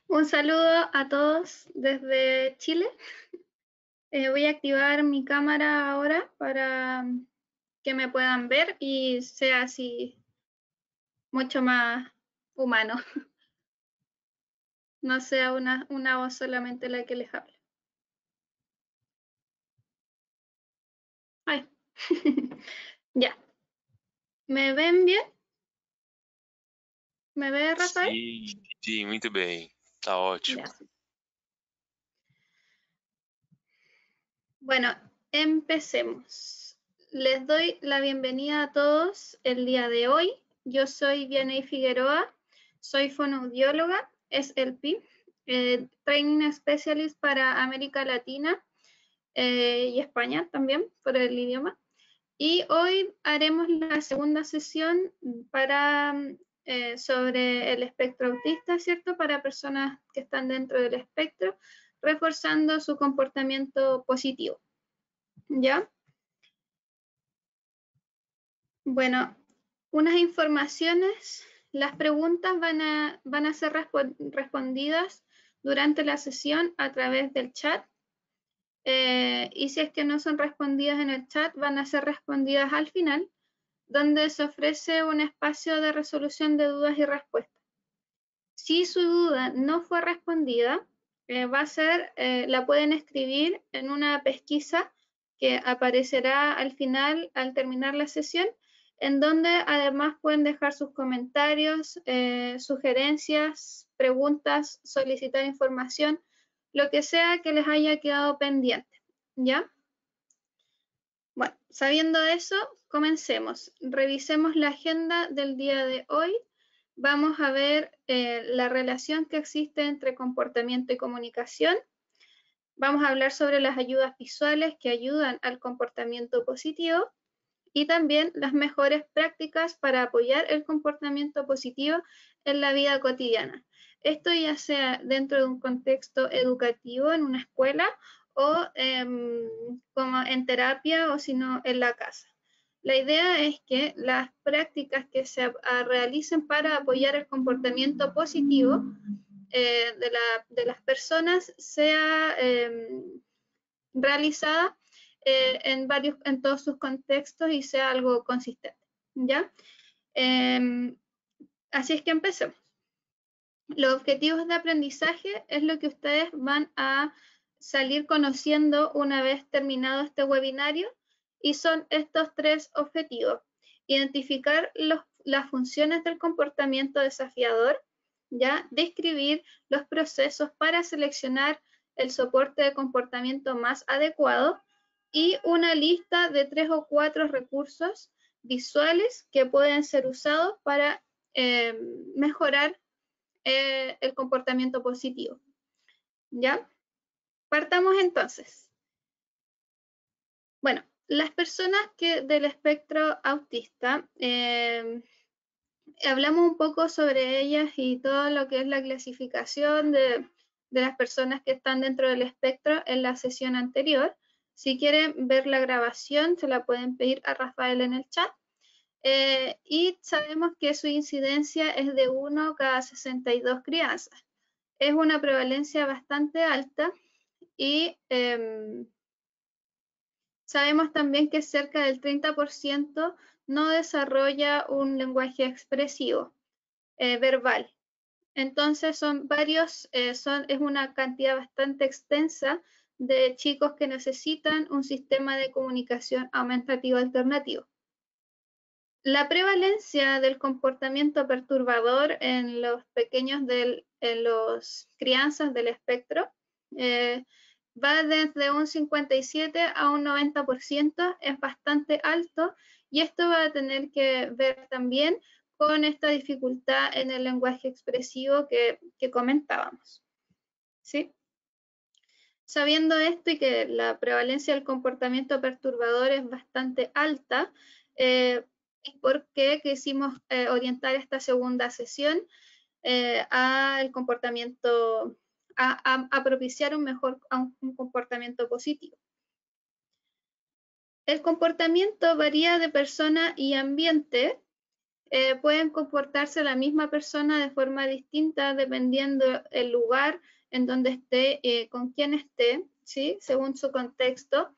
Un saludo a todos desde Chile. Voy a activar mi cámara ahora para que me puedan ver y sea así mucho más humano. No sea una voz solamente la que les hable. Ay. Ya. ¿Me ven bien? ¿Me ve Rafael? Sim, muito bem. Tá ótimo. Ya. Bueno, empecemos. Les doy la bienvenida a todos el día de hoy. Yo soy Vianey Figueroa, soy fonoaudióloga, SLP, Training Specialist para América Latina y España también por el idioma. Y hoy haremos la segunda sesión para sobre el espectro autista, ¿cierto? Para personas que están dentro del espectro, reforzando su comportamiento positivo. ¿Ya? Bueno, unas informaciones, las preguntas van a ser respondidas durante la sesión a través del chat. Y si es que no son respondidas en el chat, van a ser respondidas al final, donde se ofrece un espacio de resolución de dudas y respuestas. Si su duda no fue respondida, la pueden escribir en una pesquisa que aparecerá al final, al terminar la sesión, en donde además pueden dejar sus comentarios, sugerencias, preguntas, solicitar información, lo que sea que les haya quedado pendiente. ¿Ya? Bueno, sabiendo eso, comencemos. Revisemos la agenda del día de hoy. Vamos a ver la relación que existe entre comportamiento y comunicación. Vamos a hablar sobre las ayudas visuales que ayudan al comportamiento positivo y también las mejores prácticas para apoyar el comportamiento positivo en la vida cotidiana. Esto ya sea dentro de un contexto educativo en una escuela o como en terapia o si no en la casa. La idea es que las prácticas que se realicen para apoyar el comportamiento positivo de las personas sea realizada en todos sus contextos y sea algo consistente. ¿Ya? Así es que empecemos. Los objetivos de aprendizaje es lo que ustedes van a salir conociendo una vez terminado este webinario y son estos tres objetivos. Identificar las funciones del comportamiento desafiador, ¿ya? Describir los procesos para seleccionar el soporte de comportamiento más adecuado y una lista de 3 o 4 recursos visuales que pueden ser usados para mejorar el comportamiento positivo. ¿Ya? Partamos entonces. Bueno, las personas que del espectro autista, hablamos un poco sobre ellas y todo lo que es la clasificación de las personas que están dentro del espectro en la sesión anterior. Si quieren ver la grabación, se la pueden pedir a Rafael en el chat. Y sabemos que su incidencia es de 1 cada 62 crianzas. Es una prevalencia bastante alta y sabemos también que cerca del 30% no desarrolla un lenguaje expresivo verbal. Entonces es una cantidad bastante extensa de chicos que necesitan un sistema de comunicación aumentativo alternativo. La prevalencia del comportamiento perturbador en los pequeños, en los crianzas del espectro, va desde un 57 a un 90%, es bastante alto y esto va a tener que ver también con esta dificultad en el lenguaje expresivo que comentábamos. ¿Sí? Sabiendo esto y que la prevalencia del comportamiento perturbador es bastante alta, es porque quisimos orientar esta segunda sesión al comportamiento, a propiciar un comportamiento positivo. El comportamiento varía de persona y ambiente. pueden comportarse la misma persona de forma distinta dependiendo el lugar en donde esté, con quién esté, ¿sí? Según su contexto.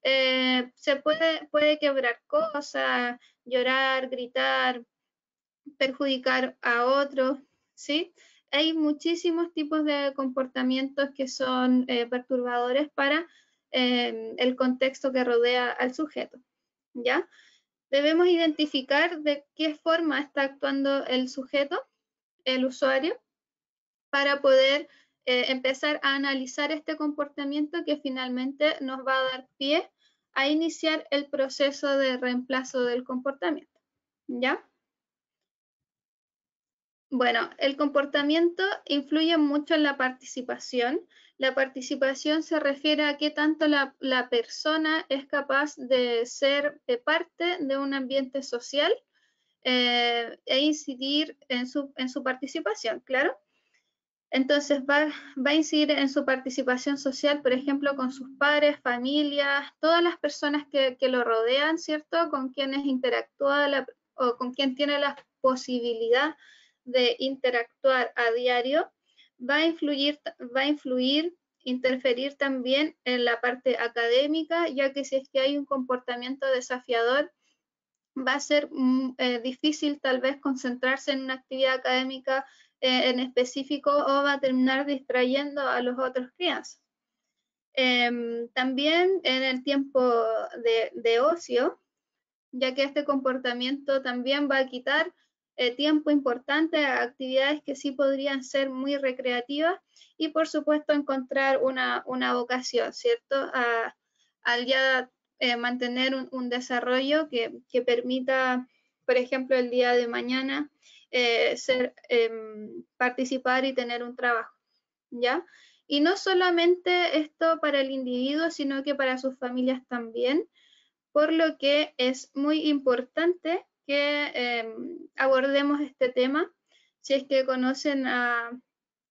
Se puede quebrar cosas, llorar, gritar, perjudicar a otros, ¿sí? Hay muchísimos tipos de comportamientos que son perturbadores para el contexto que rodea al sujeto, ¿ya? Debemos identificar de qué forma está actuando el sujeto, el usuario, para poder empezar a analizar este comportamiento que finalmente nos va a dar pie a iniciar el proceso de reemplazo del comportamiento, ¿ya? Bueno, el comportamiento influye mucho en la participación. La participación se refiere a qué tanto la persona es capaz de ser parte de un ambiente social e incidir en su participación, claro. Entonces va a incidir en su participación social, por ejemplo, con sus padres, familias, todas las personas que lo rodean, ¿cierto? Con quienes interactúa o con quien tiene la posibilidad de interactuar a diario, va a influir, interferir también en la parte académica, ya que si es que hay un comportamiento desafiador, va a ser difícil tal vez concentrarse en una actividad académica en específico o va a terminar distrayendo a los otros crianzas. También en el tiempo de ocio, ya que este comportamiento también va a quitar tiempo importante a actividades que sí podrían ser muy recreativas y por supuesto encontrar una vocación, ¿cierto? Al ya mantener un desarrollo que permita, por ejemplo, el día de mañana participar y tener un trabajo, ¿ya? Y no solamente esto para el individuo, sino que para sus familias también, por lo que es muy importante que abordemos este tema. Si es que conocen a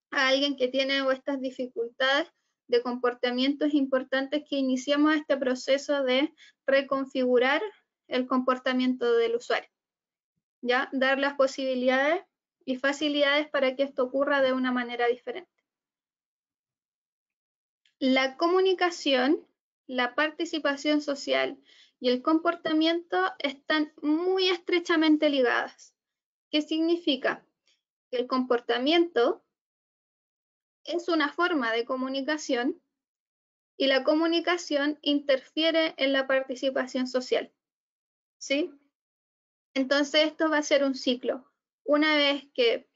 alguien que tiene estas dificultades de comportamiento, es importante que iniciemos este proceso de reconfigurar el comportamiento del usuario, ¿ya? Dar las posibilidades y facilidades para que esto ocurra de una manera diferente. La comunicación, la participación social y el comportamiento están muy estrechamente ligadas. ¿Qué significa? Que el comportamiento es una forma de comunicación y la comunicación interfiere en la participación social, ¿sí? Entonces esto va a ser un ciclo. Una vez que,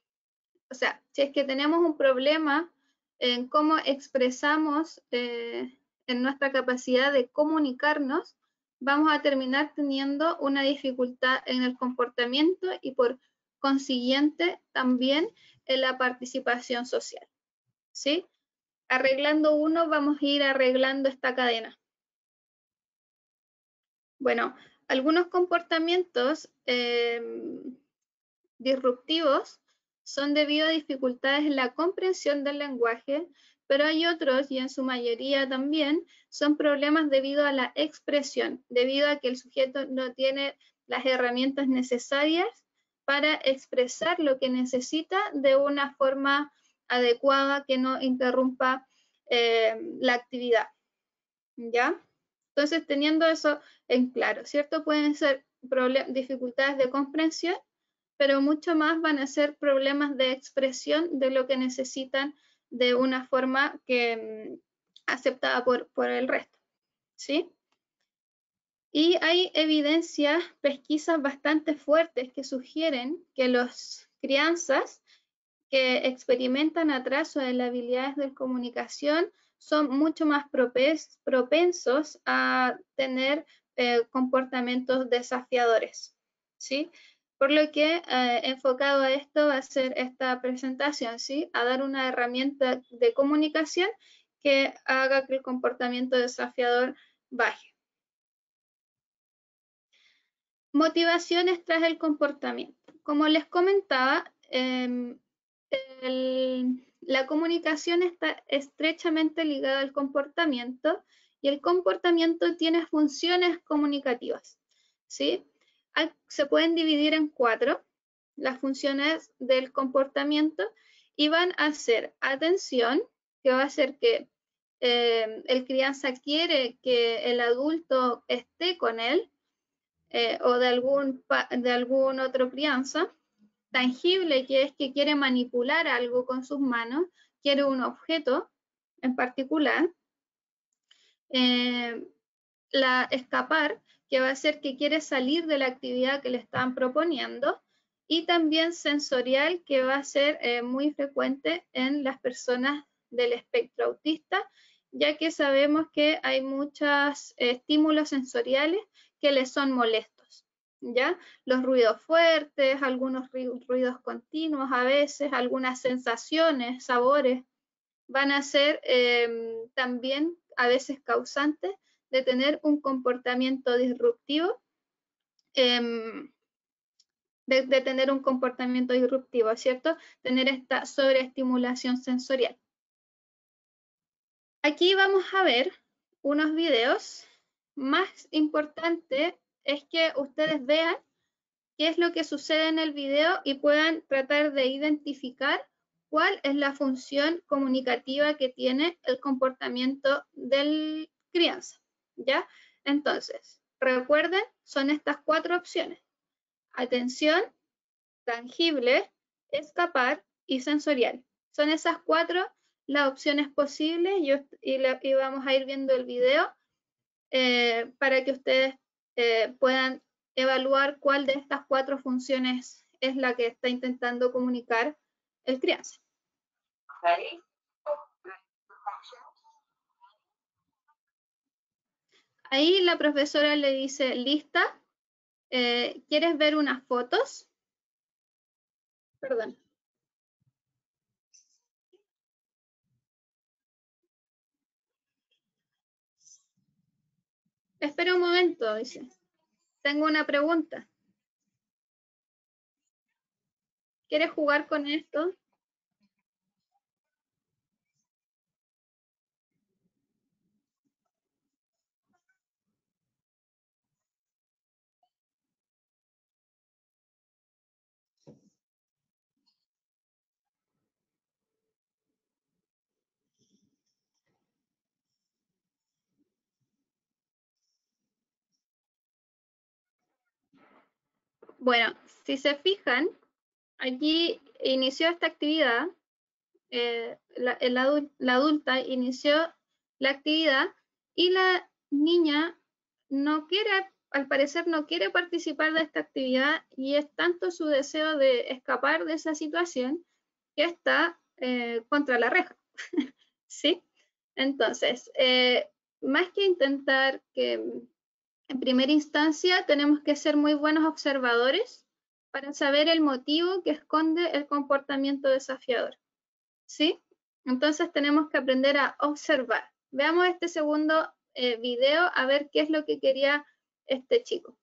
o sea, si es que tenemos un problema en cómo expresamos en nuestra capacidad de comunicarnos, vamos a terminar teniendo una dificultad en el comportamiento y por consiguiente también en la participación social, ¿sí? Arreglando uno, vamos a ir arreglando esta cadena. Bueno, algunos comportamientos disruptivos son debido a dificultades en la comprensión del lenguaje, pero hay otros, y en su mayoría también, son problemas debido a la expresión, debido a que el sujeto no tiene las herramientas necesarias para expresar lo que necesita de una forma adecuada que no interrumpa la actividad, ¿ya? Entonces, teniendo eso en claro, ¿cierto? Pueden ser dificultades de comprensión, pero mucho más van a ser problemas de expresión de lo que necesitan de una forma que aceptada por el resto, ¿sí? Y hay evidencias, pesquisas bastante fuertes que sugieren que los crianzas que experimentan atraso en las habilidades de comunicación son mucho más propensos a tener comportamientos desafiadores, ¿sí? Por lo que enfocado a esto va a ser esta presentación, ¿sí? A dar una herramienta de comunicación que haga que el comportamiento desafiador baje. Motivaciones tras el comportamiento. Como les comentaba, la comunicación está estrechamente ligada al comportamiento y el comportamiento tiene funciones comunicativas, ¿sí? Se pueden dividir en 4. las funciones del comportamiento y van a ser atención, que va a ser que el crianza quiere que el adulto esté con él o de algún otro crianza. Tangible, que es que quiere manipular algo con sus manos, quiere un objeto en particular. La escapar, que va a ser que quiere salir de la actividad que le están proponiendo, y también sensorial, que va a ser muy frecuente en las personas del espectro autista, ya que sabemos que hay muchos estímulos sensoriales que les son molestos, ¿ya? Los ruidos fuertes, algunos ruidos continuos a veces, algunas sensaciones, sabores, van a ser también a veces causantes de tener un comportamiento disruptivo, de tener un comportamiento disruptivo, ¿cierto? Tener esta sobreestimulación sensorial. Aquí vamos a ver unos videos. Más importante es que ustedes vean qué es lo que sucede en el video y puedan tratar de identificar cuál es la función comunicativa que tiene el comportamiento del crianza, ¿ya? Entonces, recuerden, son estas 4 opciones: atención, tangible, escapar y sensorial. Son esas 4 las opciones posibles y vamos a ir viendo el video para que ustedes puedan evaluar cuál de estas 4 funciones es la que está intentando comunicar el crianza. Ahí la profesora le dice, lista, ¿quieres ver unas fotos? Perdón. Espera un momento, dice. Tengo una pregunta. ¿Quieres jugar con esto? Bueno, si se fijan, allí inició esta actividad, la adulta inició la actividad y la niña no quiere, al parecer no quiere participar de esta actividad, y es tanto su deseo de escapar de esa situación que está contra la reja, ¿sí? Entonces, más que intentar que en primera instancia tenemos que ser muy buenos observadores para saber el motivo que esconde el comportamiento desafiador, ¿sí? Entonces tenemos que aprender a observar. Veamos este segundo video a ver qué es lo que quería este chico.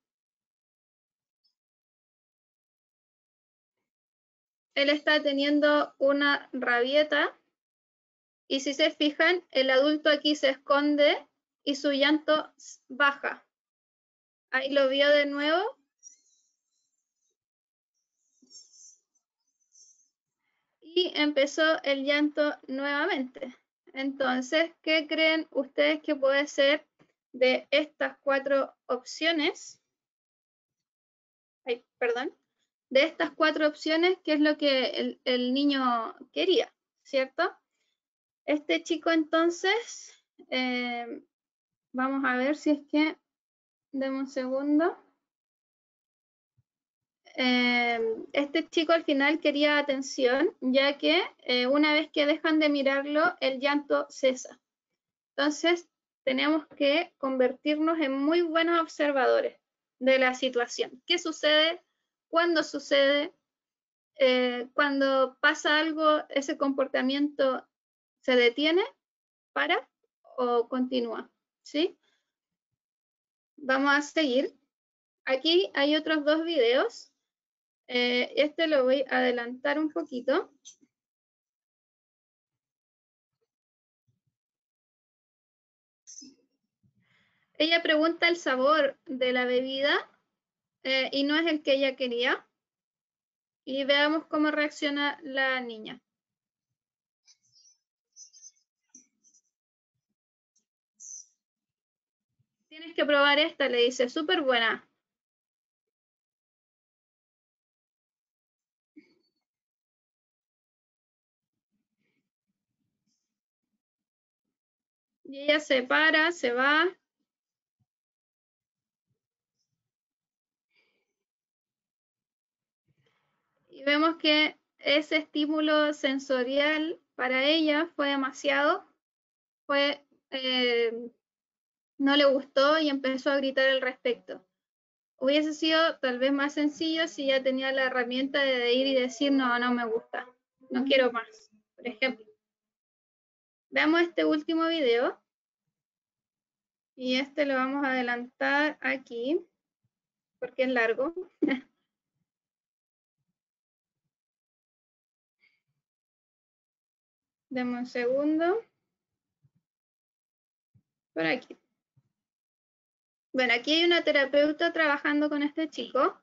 Él está teniendo una rabieta y si se fijan, el adulto aquí se esconde y su llanto baja. Ahí lo vio de nuevo. Y empezó el llanto nuevamente. Entonces, ¿qué creen ustedes que puede ser de estas 4 opciones? Ay, perdón. De estas 4 opciones, ¿qué es lo que el niño quería? ¿Cierto? Este chico entonces, vamos a ver si es que, deme un segundo. Este chico al final quería atención, ya que una vez que dejan de mirarlo, el llanto cesa. Entonces, tenemos que convertirnos en muy buenos observadores de la situación. ¿Qué sucede? ¿Cuándo sucede? Cuando pasa algo, ese comportamiento se detiene, para o continúa, ¿sí? Vamos a seguir. Aquí hay otros 2 videos. Este lo voy a adelantar un poquito. Ella pregunta el sabor de la bebida y no es el que ella quería. y veamos cómo reacciona la niña. Tienes que probar esta, le dice, súper buena. Y ella se para, se va. Y vemos que ese estímulo sensorial para ella fue demasiado, no le gustó y empezó a gritar al respecto. Hubiese sido tal vez más sencillo si ya tenía la herramienta de ir y decir, no, no me gusta, no quiero más, por ejemplo. Veamos este último video. Y este lo vamos a adelantar aquí, porque es largo. Dame un segundo. Por aquí. Bueno, aquí hay una terapeuta trabajando con este chico.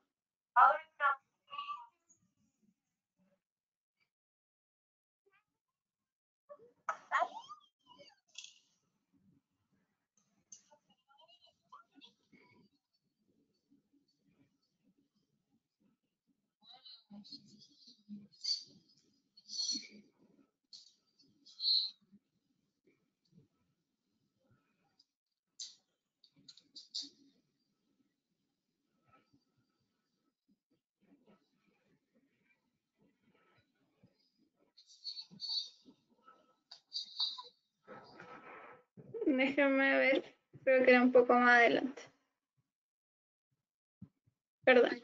Déjame ver, creo que era un poco más adelante. Perdón.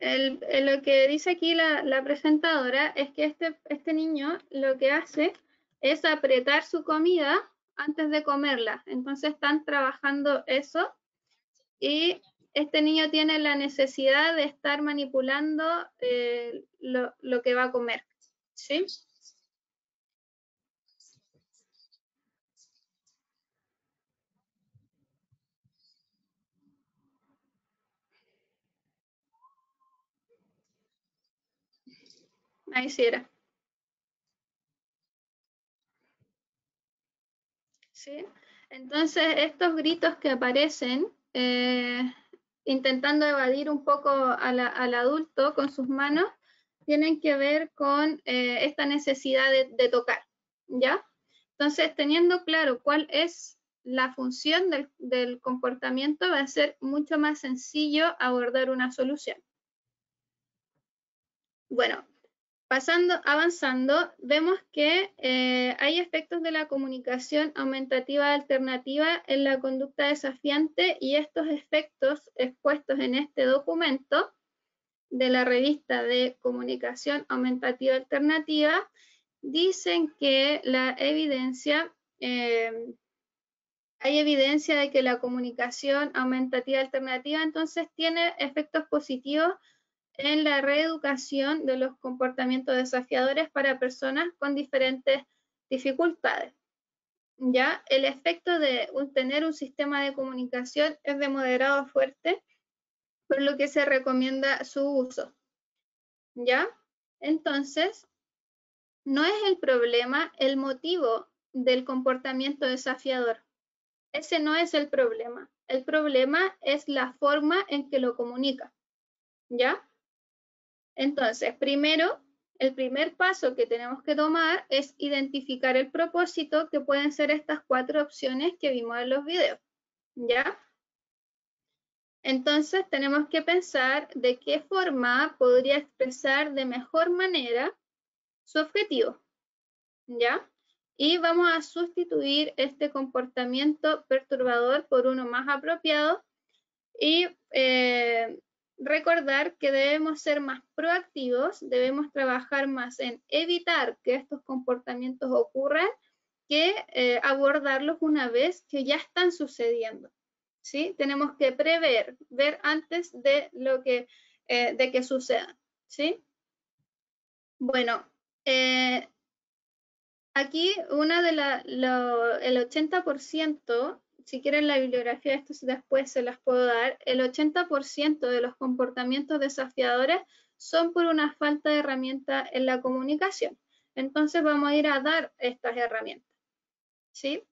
Lo que dice aquí la presentadora es que este niño lo que hace es apretar su comida antes de comerla. Entonces están trabajando eso y este niño tiene la necesidad de estar manipulando lo que va a comer. ¿Sí? Ahí sí era. ¿Sí? Entonces, estos gritos que aparecen intentando evadir un poco al adulto con sus manos, tienen que ver con esta necesidad de tocar, ¿ya? Entonces, teniendo claro cuál es la función del comportamiento, va a ser mucho más sencillo abordar una solución. Bueno, avanzando, vemos que hay efectos de la comunicación aumentativa alternativa en la conducta desafiante y estos efectos expuestos en este documento de la revista de comunicación aumentativa alternativa dicen que hay evidencia de que la comunicación aumentativa alternativa entonces tiene efectos positivos en la reeducación de los comportamientos desafiadores para personas con diferentes dificultades. ¿Ya? El efecto de tener un sistema de comunicación es de moderado a fuerte, por lo que se recomienda su uso. ¿Ya? Entonces, no es el problema el motivo del comportamiento desafiador. Ese no es el problema. El problema es la forma en que lo comunica. ¿Ya? Entonces, primero, el primer paso que tenemos que tomar es identificar el propósito, que pueden ser estas 4 opciones que vimos en los videos, ¿ya? Entonces, tenemos que pensar de qué forma podría expresar de mejor manera su objetivo, ¿ya? Y vamos a sustituir este comportamiento perturbador por uno más apropiado y recordar que debemos ser más proactivos, debemos trabajar más en evitar que estos comportamientos ocurran que abordarlos una vez que ya están sucediendo. ¿Sí? Tenemos que prever, ver antes de que sucedan. ¿Sí? Bueno, Aquí el 80%, si quieren la bibliografía de esto después se las puedo dar, el 80% de los comportamientos desafiadores son por una falta de herramienta en la comunicación. Entonces vamos a ir a dar estas herramientas, ¿sí?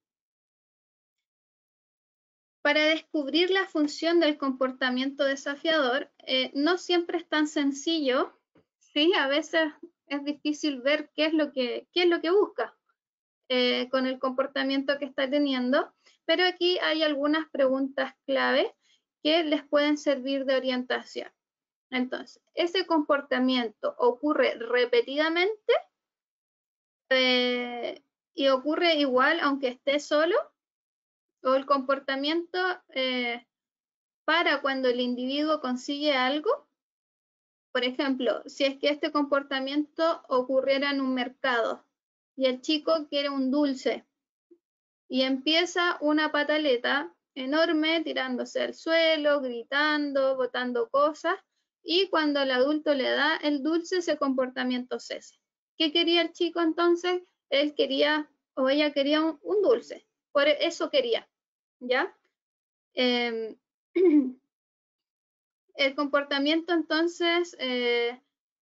Para descubrir la función del comportamiento desafiador, no siempre es tan sencillo, ¿sí? A veces es difícil ver qué es lo que busca con el comportamiento que está teniendo, pero aquí hay algunas preguntas clave que les pueden servir de orientación. Entonces, ¿ese comportamiento ocurre repetidamente y ocurre igual aunque esté solo? ¿O el comportamiento para cuando el individuo consigue algo? Por ejemplo, si es que este comportamiento ocurriera en un mercado y el chico quiere un dulce y empieza una pataleta enorme tirándose al suelo, gritando, botando cosas, y cuando el adulto le da el dulce, ese comportamiento cesa. ¿Qué quería el chico entonces? Él quería o ella quería un dulce, por eso quería, ¿ya? Eh, el comportamiento entonces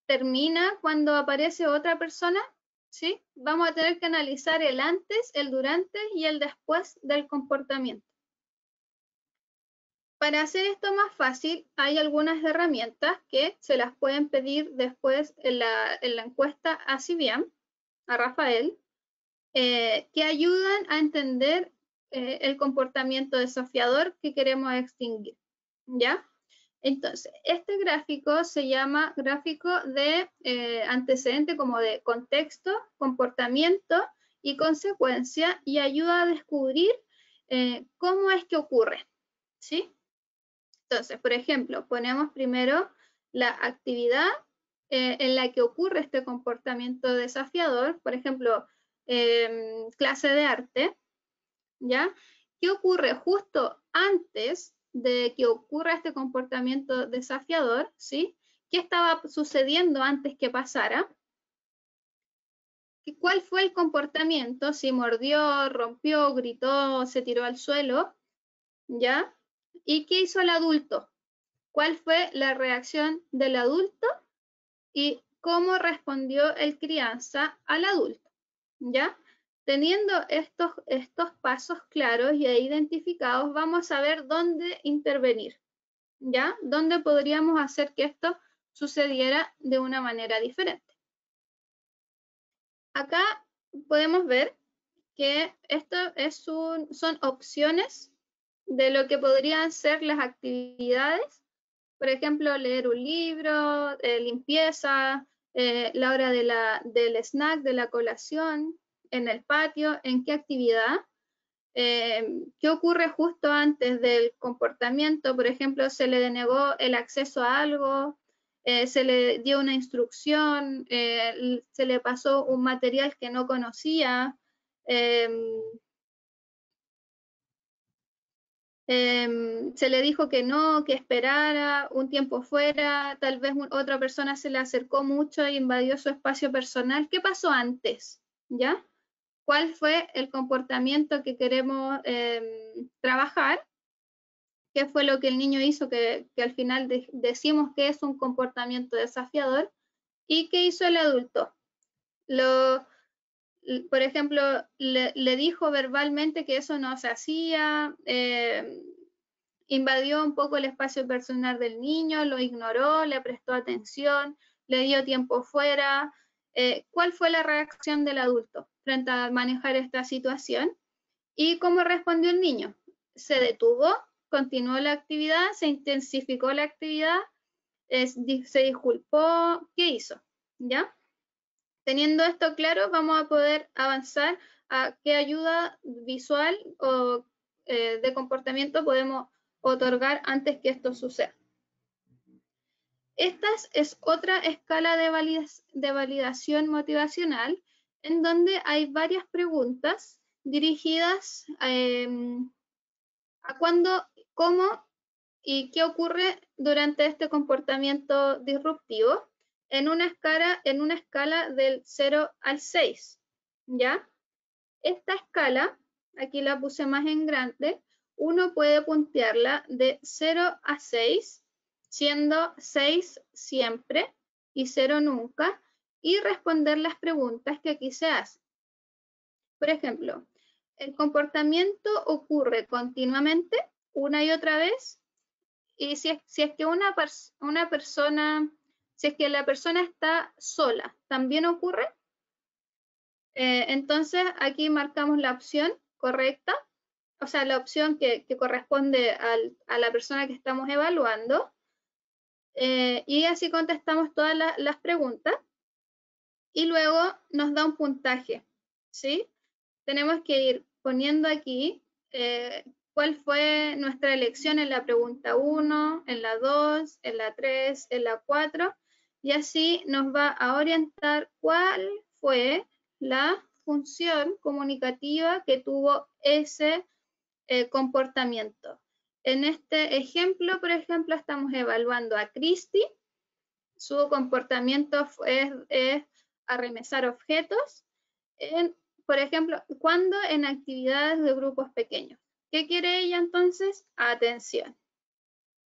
termina cuando aparece otra persona, ¿sí? Vamos a tener que analizar el antes, el durante y el después del comportamiento. Para hacer esto más fácil, hay algunas herramientas que se las pueden pedir después en la encuesta a Cibian, a Rafael, que ayudan a entender el comportamiento desafiador que queremos extinguir, ¿ya? Entonces, este gráfico se llama gráfico de antecedente, como de contexto, comportamiento y consecuencia, y ayuda a descubrir cómo es que ocurre, ¿sí? Entonces, por ejemplo, ponemos primero la actividad en la que ocurre este comportamiento desafiador, por ejemplo, clase de arte, ¿ya? ¿Qué ocurre justo antes de que ocurra este comportamiento desafiador? ¿Sí? ¿Qué estaba sucediendo antes que pasara? ¿Cuál fue el comportamiento? Si mordió, rompió, gritó, se tiró al suelo, ¿ya? ¿Y qué hizo el adulto? ¿Cuál fue la reacción del adulto y cómo respondió el crianza al adulto? ¿Ya? Teniendo estos pasos claros y identificados, vamos a ver dónde intervenir, ¿ya? ¿Dónde podríamos hacer que esto sucediera de una manera diferente? Acá podemos ver que esto son opciones de lo que podrían ser las actividades. Por ejemplo, leer un libro, limpieza, la hora del snack, de la colación, en el patio, en qué actividad, qué ocurre justo antes del comportamiento. Por ejemplo, se le denegó el acceso a algo, se le dio una instrucción, se le pasó un material que no conocía. Se le dijo que no, que esperara un tiempo fuera, tal vez otra persona se le acercó mucho e invadió su espacio personal. ¿Qué pasó antes? ¿Ya? ¿Cuál fue el comportamiento que queremos trabajar? ¿Qué fue lo que el niño hizo que al final decimos que es un comportamiento desafiador? ¿Y qué hizo el adulto? Por ejemplo, le dijo verbalmente que eso no se hacía, invadió un poco el espacio personal del niño, lo ignoró, le prestó atención, le dio tiempo fuera. ¿Cuál fue la reacción del adulto frente a manejar esta situación? ¿Y cómo respondió el niño? ¿Se detuvo? ¿Continuó la actividad? ¿Se intensificó la actividad? ¿Se disculpó? ¿Qué hizo? ¿Ya? Teniendo esto claro, vamos a poder avanzar a qué ayuda visual o de comportamiento podemos otorgar antes que esto suceda. Esta es otra escala de validación motivacional en donde hay varias preguntas dirigidas a cuándo, cómo y qué ocurre durante este comportamiento disruptivo en una escala del 0 al 6, ¿ya? esta escala, aquí la puse más en grande, uno puede puntearla de 0 a 6, siendo 6 siempre y 0 nunca, y responder las preguntas que aquí se hacen. Por ejemplo, el comportamiento ocurre continuamente, una y otra vez, y si es que una persona, si es que la persona está sola, ¿también ocurre? Entonces aquí marcamos la opción correcta, o sea, la opción que corresponde a la persona que estamos evaluando, y así contestamos todas las preguntas, y luego nos da un puntaje, ¿sí? Tenemos que ir poniendo aquí cuál fue nuestra elección en la pregunta 1, en la 2, en la 3, en la 4, y así nos va a orientar cuál fue la función comunicativa que tuvo ese comportamiento. En este ejemplo, por ejemplo, estamos evaluando a Cristi. Su comportamiento es arremesar objetos, por ejemplo, cuando en actividades de grupos pequeños. ¿Qué quiere ella entonces? Atención,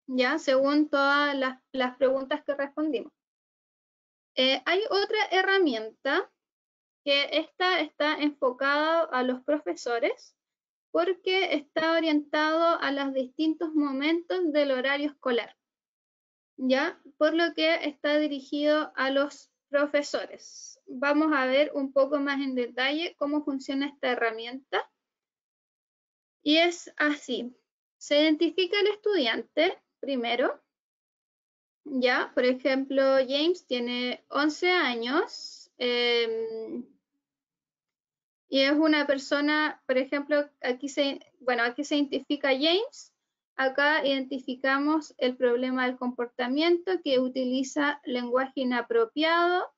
¿ya? Según todas las preguntas que respondimos. Hay otra herramienta que está enfocada a los profesores porque está orientado a los distintos momentos del horario escolar, ¿ya? Por lo que está dirigido a los profesores. Vamos a ver un poco más en detalle cómo funciona esta herramienta. Y es así. Se identifica el estudiante primero, ¿ya? Por ejemplo, James tiene 11 años y es una persona, por ejemplo, aquí se identifica James. Acá identificamos el problema del comportamiento que utiliza lenguaje inapropiado,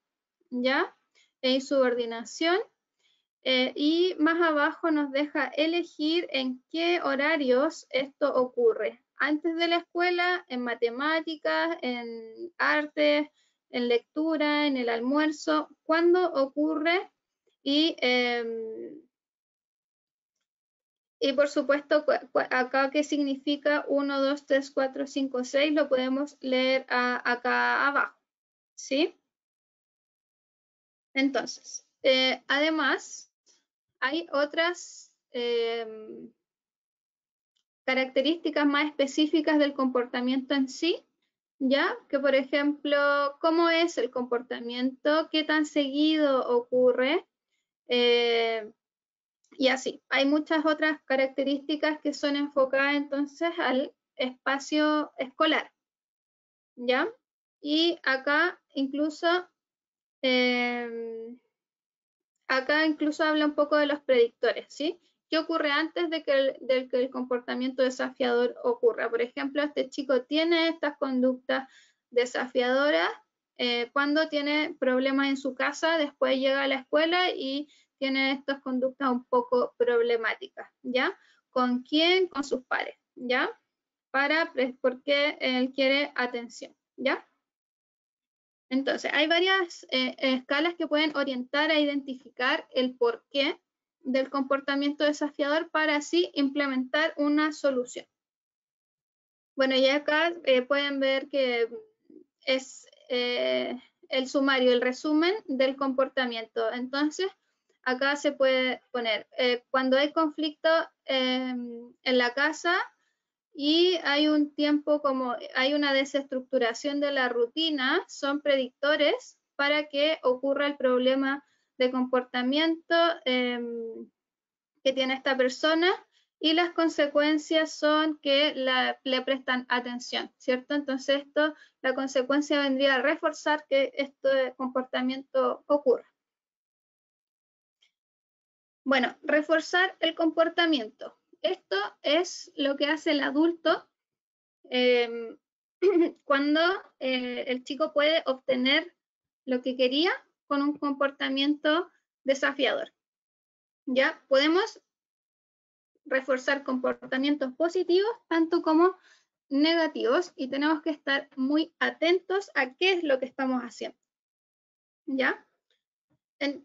¿ya? E insubordinación. Y más abajo nos deja elegir en qué horarios esto ocurre. Antes de la escuela, en matemáticas, en artes, en lectura, en el almuerzo, cuándo ocurre y por supuesto, acá qué significa 1, 2, 3, 4, 5, 6, lo podemos leer acá abajo, ¿sí? Entonces, además, hay otras características más específicas del comportamiento en sí, ¿ya? Que por ejemplo, ¿cómo es el comportamiento? ¿Qué tan seguido ocurre? Y así, hay muchas otras características que son enfocadas entonces al espacio escolar, ¿ya? Y acá incluso habla un poco de los predictores, ¿sí? ¿Qué ocurre antes de que el comportamiento desafiador ocurra? Por ejemplo, este chico tiene estas conductas desafiadoras cuando tiene problemas en su casa, después llega a la escuela y tiene estas conductas un poco problemáticas, ¿ya? ¿Con quién? Con sus pares, ¿ya? Porque él quiere atención, ¿ya? Entonces, hay varias escalas que pueden orientar a identificar el porqué del comportamiento desafiador para así implementar una solución. Bueno, y acá pueden ver que es el sumario, el resumen del comportamiento. Entonces, acá se puede poner, cuando hay conflicto en la casa, y hay un tiempo como hay una desestructuración de la rutina, son predictores para que ocurra el problema de comportamiento que tiene esta persona, y las consecuencias son que le prestan atención, ¿cierto? Entonces la consecuencia vendría a reforzar que este comportamiento ocurra. Bueno, reforzar el comportamiento. Esto es lo que hace el adulto cuando el chico puede obtener lo que quería con un comportamiento desafiador. Ya podemos reforzar comportamientos positivos tanto como negativos y tenemos que estar muy atentos a qué es lo que estamos haciendo. ¿Ya?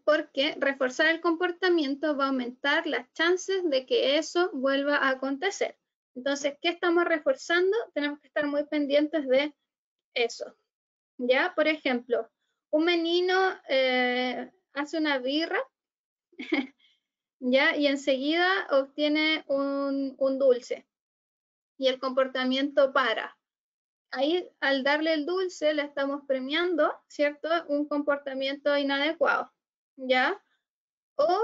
porque reforzar el comportamiento va a aumentar las chances de que eso vuelva a acontecer. Entonces, ¿qué estamos reforzando? Tenemos que estar muy pendientes de eso. ¿Ya? Por ejemplo, un menino hace una birra, ¿ya? Y enseguida obtiene un dulce y el comportamiento para. Ahí, al darle el dulce, le estamos premiando, ¿cierto? Un comportamiento inadecuado, ¿ya? O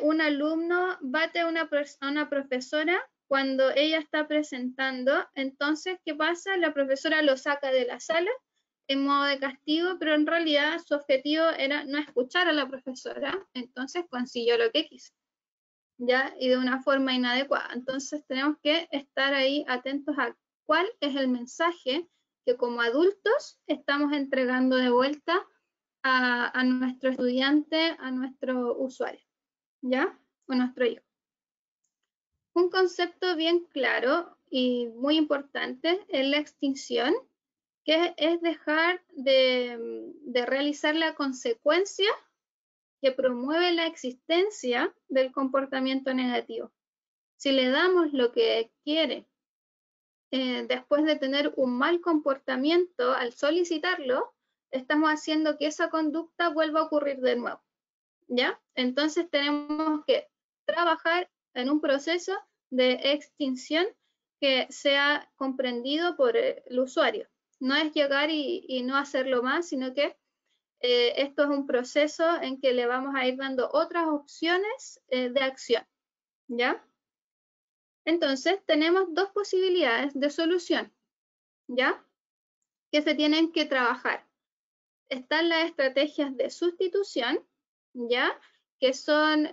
un alumno bate a una profesora cuando ella está presentando. Entonces, ¿qué pasa? La profesora lo saca de la sala en modo de castigo, pero en realidad su objetivo era no escuchar a la profesora, entonces consiguió lo que quiso, ¿ya? Y de una forma inadecuada. Entonces tenemos que estar ahí atentos a cuál es el mensaje que como adultos estamos entregando de vuelta a nuestro estudiante, a nuestro usuario, ¿ya? O nuestro hijo. Un concepto bien claro y muy importante es la extinción, que es dejar de realizar la consecuencia que promueve la existencia del comportamiento negativo. Si le damos lo que quiere después de tener un mal comportamiento al solicitarlo, estamos haciendo que esa conducta vuelva a ocurrir de nuevo, ¿ya? Entonces tenemos que trabajar en un proceso de extinción que sea comprendido por el usuario. No es llegar y no hacerlo más, sino que esto es un proceso en que le vamos a ir dando otras opciones de acción, ¿ya? Entonces, tenemos dos posibilidades de solución, ¿ya? Que se tienen que trabajar. Están las estrategias de sustitución, ¿ya? Que son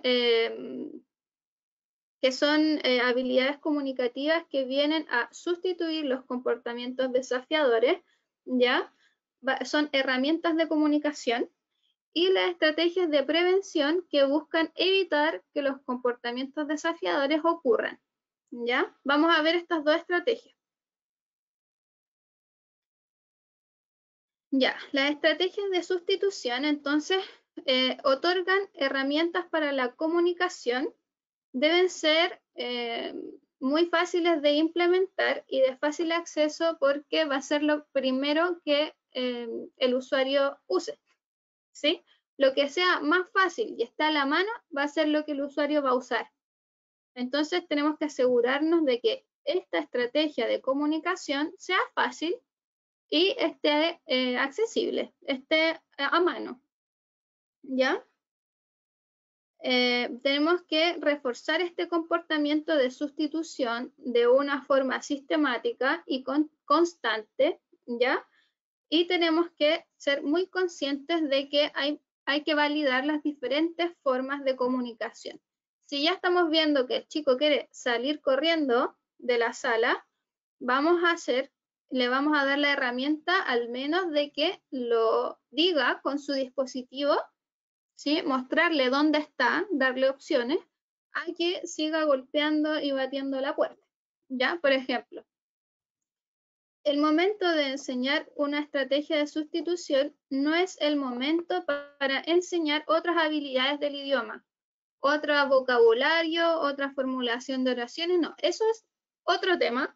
habilidades comunicativas que vienen a sustituir los comportamientos desafiadores, ¿ya? Son herramientas de comunicación, y las estrategias de prevención que buscan evitar que los comportamientos desafiadores ocurran, ¿ya? Vamos a ver estas dos estrategias. Ya, las estrategias de sustitución, entonces, otorgan herramientas para la comunicación, deben ser muy fáciles de implementar y de fácil acceso porque va a ser lo primero que el usuario use, ¿sí? Lo que sea más fácil y está a la mano va a ser lo que el usuario va a usar. Entonces tenemos que asegurarnos de que esta estrategia de comunicación sea fácil y esté accesible, esté a mano, ¿ya? Tenemos que reforzar este comportamiento de sustitución de una forma sistemática y constante, ¿ya? Y tenemos que ser muy conscientes de que hay que validar las diferentes formas de comunicación. Si ya estamos viendo que el chico quiere salir corriendo de la sala, le vamos a dar la herramienta al menos de que lo diga con su dispositivo, ¿sí? Mostrarle dónde está, darle opciones a que siga golpeando y batiendo la puerta, ¿ya? Por ejemplo, el momento de enseñar una estrategia de sustitución no es el momento para enseñar otras habilidades del idioma, otro vocabulario, otra formulación de oraciones, no, eso es otro tema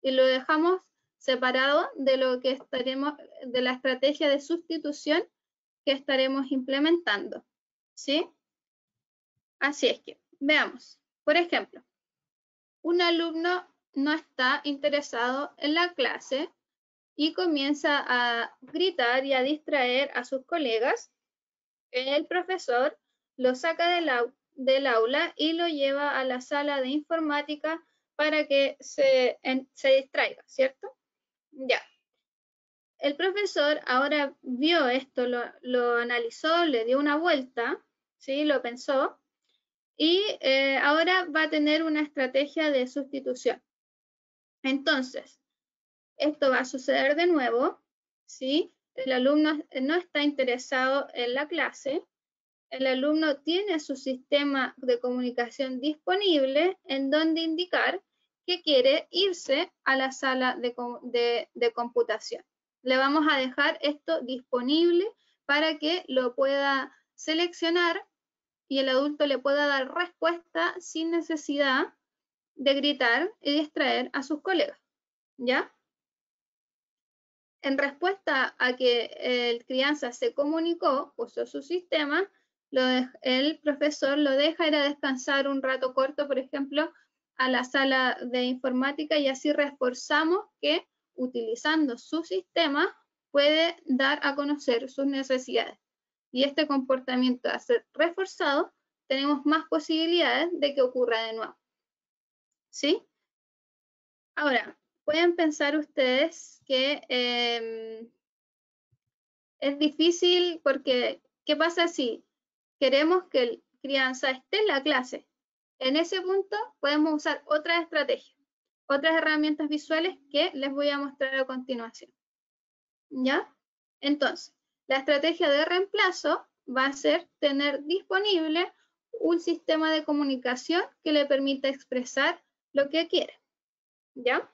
y lo dejamos separado de lo que de la estrategia de sustitución que estaremos implementando, ¿sí? Así es que, veamos, por ejemplo, un alumno no está interesado en la clase y comienza a gritar y a distraer a sus colegas, el profesor lo saca del aula y lo lleva a la sala de informática para que se distraiga, ¿cierto? Ya. El profesor ahora vio esto, lo analizó, le dio una vuelta, ¿sí? Lo pensó y ahora va a tener una estrategia de sustitución. Entonces, esto va a suceder de nuevo, ¿sí? El alumno no está interesado en la clase, el alumno tiene su sistema de comunicación disponible en donde indicar que quiere irse a la sala de computación. Le vamos a dejar esto disponible para que lo pueda seleccionar y el adulto le pueda dar respuesta sin necesidad de gritar y distraer a sus colegas, ¿ya? En respuesta a que el crianza se comunicó, usó su sistema, el profesor lo deja ir a descansar un rato corto, por ejemplo, a la sala de informática, y así reforzamos que utilizando su sistema puede dar a conocer sus necesidades. Y este comportamiento a ser reforzado, tenemos más posibilidades de que ocurra de nuevo. ¿Sí? Ahora, pueden pensar ustedes que es difícil porque, ¿qué pasa si queremos que el crianza esté en la clase? En ese punto podemos usar otras estrategias, otras herramientas visuales que les voy a mostrar a continuación. ¿Ya? Entonces, la estrategia de reemplazo va a ser tener disponible un sistema de comunicación que le permita expresar lo que quiere. ¿Ya?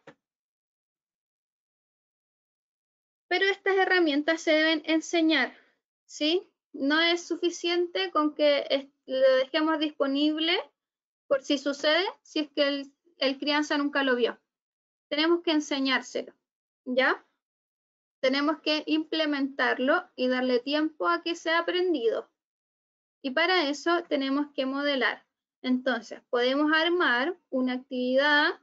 Pero estas herramientas se deben enseñar, ¿sí? No es suficiente con que lo dejemos disponible por si sucede, si es que el crianza nunca lo vio. Tenemos que enseñárselo, ¿ya? Tenemos que implementarlo y darle tiempo a que sea aprendido. Y para eso tenemos que modelar. Entonces, podemos armar una actividad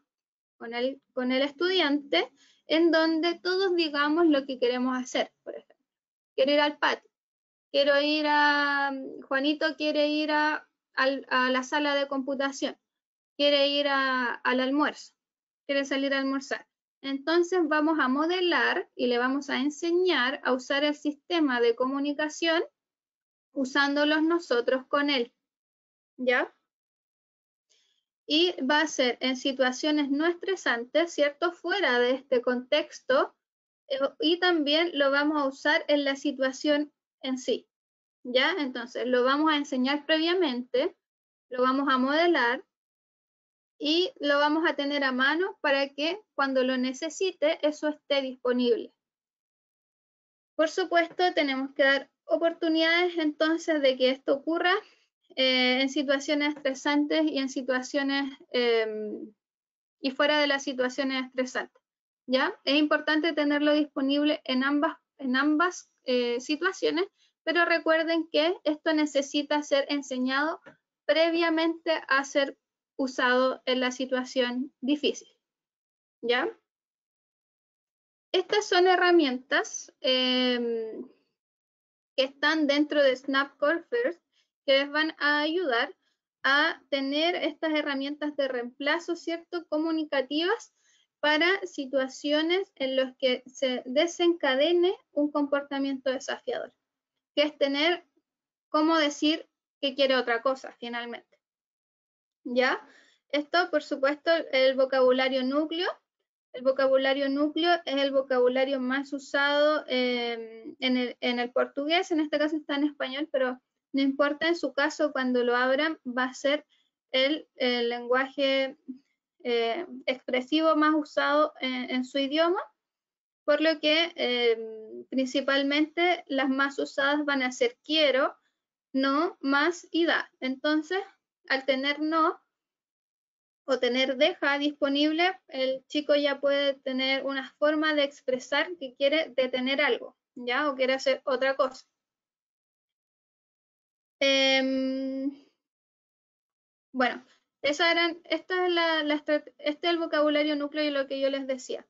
con el estudiante en donde todos digamos lo que queremos hacer, por ejemplo. Quiero ir al patio, quiero ir Juanito quiere ir a la sala de computación, quiere ir al almuerzo, quiere salir a almorzar. Entonces vamos a modelar y le vamos a enseñar a usar el sistema de comunicación usándolos nosotros con él, ¿ya? Y va a ser en situaciones no estresantes, ¿cierto? Fuera de este contexto, y también lo vamos a usar en la situación en sí, ¿ya? Entonces, lo vamos a enseñar previamente, lo vamos a modelar y lo vamos a tener a mano para que cuando lo necesite, eso esté disponible. Por supuesto, tenemos que dar oportunidades entonces de que esto ocurra en situaciones estresantes y en situaciones y fuera de las situaciones estresantes, ¿ya? Es importante tenerlo disponible en ambas situaciones, pero recuerden que esto necesita ser enseñado previamente a ser usado en la situación difícil, ¿ya? Estas son herramientas que están dentro de Snap Core First que les van a ayudar a tener estas herramientas de reemplazo, ¿cierto? Comunicativas para situaciones en las que se desencadene un comportamiento desafiador, que es tener cómo decir que quiere otra cosa finalmente. ¿Ya? Esto, por supuesto, el vocabulario núcleo. El vocabulario núcleo es el vocabulario más usado en el portugués, en este caso está en español, pero no importa, en su caso cuando lo abran va a ser el lenguaje expresivo más usado en su idioma, por lo que principalmente las más usadas van a ser quiero, no, más y da. Entonces, al tener no o tener deja disponible, el chico ya puede tener una forma de expresar que quiere detener algo, ¿ya? O quiere hacer otra cosa. Bueno, este es el vocabulario núcleo y lo que yo les decía.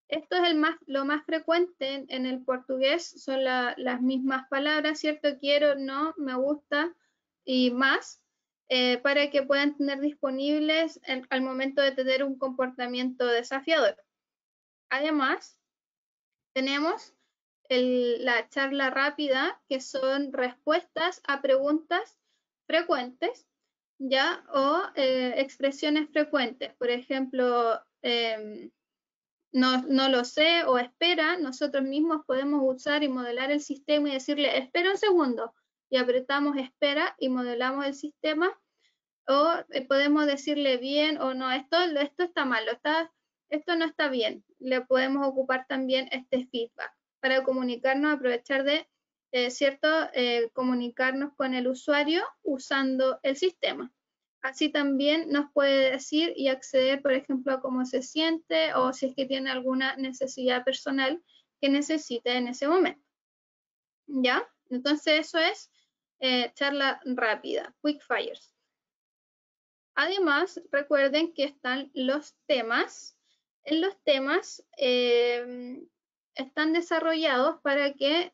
Esto es lo más frecuente en el portugués, son las mismas palabras, ¿cierto? Quiero, no, me gusta y más, para que puedan tener disponibles al momento de tener un comportamiento desafiador. Además, tenemos la charla rápida, que son respuestas a preguntas frecuentes, ¿ya? O expresiones frecuentes. Por ejemplo, no lo sé o espera, nosotros mismos podemos usar y modelar el sistema y decirle, espera un segundo, y apretamos espera y modelamos el sistema, o podemos decirle bien o no, esto está mal, esto no está bien. Le podemos ocupar también este feedback para comunicarnos, aprovechar de ¿cierto? Comunicarnos con el usuario usando el sistema. Así también nos puede decir y acceder, por ejemplo, a cómo se siente o si es que tiene alguna necesidad personal que necesite en ese momento. ¿Ya? Entonces eso es charla rápida, quick fires. Además, recuerden que están los temas. En los temas están desarrollados para que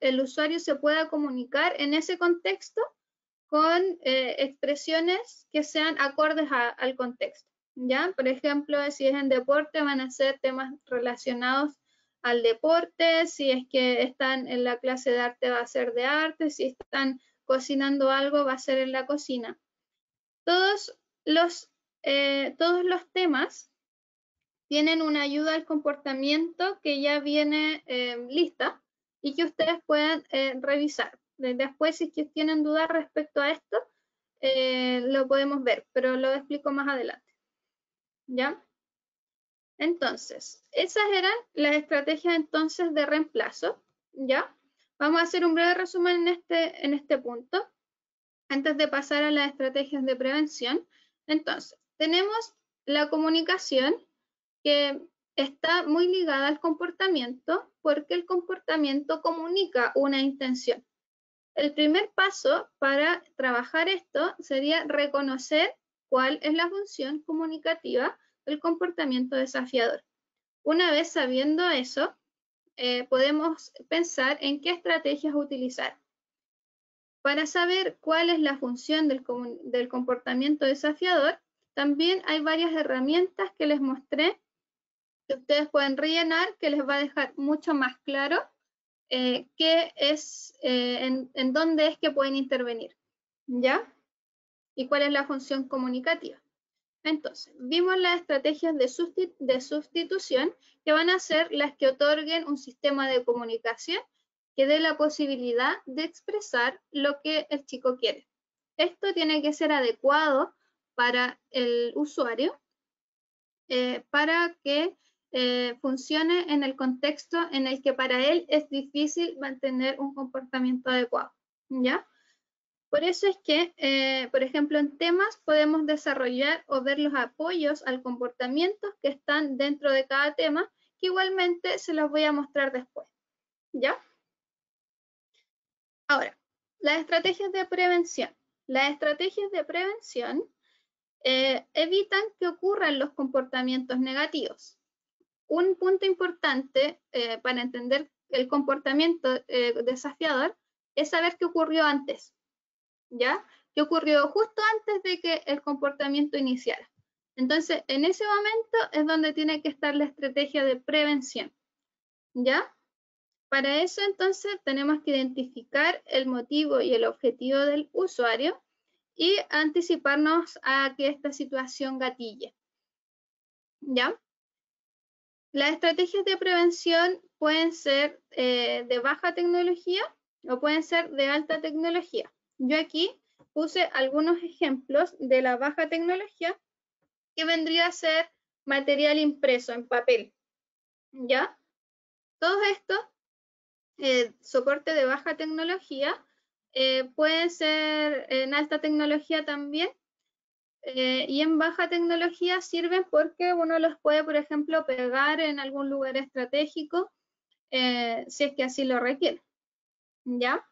el usuario se pueda comunicar en ese contexto con expresiones que sean acordes al contexto. ¿Ya? Por ejemplo, si es en deporte, van a ser temas relacionados al deporte. Si es que están en la clase de arte, va a ser de arte. Si están cocinando algo, va a ser en la cocina. Todos los temas tienen una ayuda al comportamiento que ya viene lista y que ustedes pueden revisar. Después, si es que tienen dudas respecto a esto, lo podemos ver, pero lo explico más adelante. ¿Ya? Entonces, esas eran las estrategias entonces de reemplazo. ¿Ya? Vamos a hacer un breve resumen en este punto, antes de pasar a las estrategias de prevención. Entonces, tenemos la comunicación, que está muy ligada al comportamiento, porque el comportamiento comunica una intención. El primer paso para trabajar esto sería reconocer cuál es la función comunicativa del comportamiento desafiador. Una vez sabiendo eso, podemos pensar en qué estrategias utilizar. Para saber cuál es la función del comportamiento desafiador, también hay varias herramientas que les mostré que ustedes pueden rellenar, que les va a dejar mucho más claro qué es, en dónde es que pueden intervenir, ¿ya? Y cuál es la función comunicativa. Entonces, vimos las estrategias de sustitución, que van a ser las que otorguen un sistema de comunicación que dé la posibilidad de expresar lo que el chico quiere. Esto tiene que ser adecuado para el usuario para que funcione en el contexto en el que para él es difícil mantener un comportamiento adecuado, ¿ya? Por eso es que, por ejemplo, en temas podemos desarrollar o ver los apoyos al comportamiento que están dentro de cada tema, que igualmente se los voy a mostrar después, ¿ya? Ahora, las estrategias de prevención. Las estrategias de prevención evitan que ocurran los comportamientos negativos. Un punto importante para entender el comportamiento desafiador es saber qué ocurrió antes, ¿ya? ¿Qué ocurrió justo antes de que el comportamiento iniciara? Entonces, en ese momento es donde tiene que estar la estrategia de prevención, ¿ya? Para eso, entonces, tenemos que identificar el motivo y el objetivo del usuario y anticiparnos a que esta situación gatille, ¿ya? Las estrategias de prevención pueden ser de baja tecnología o pueden ser de alta tecnología. Yo aquí puse algunos ejemplos de la baja tecnología, que vendría a ser material impreso en papel, ¿ya? Todo esto, soporte de baja tecnología, pueden ser en alta tecnología también, y en baja tecnología sirven porque uno los puede, por ejemplo, pegar en algún lugar estratégico, si es que así lo requiere, ¿ya?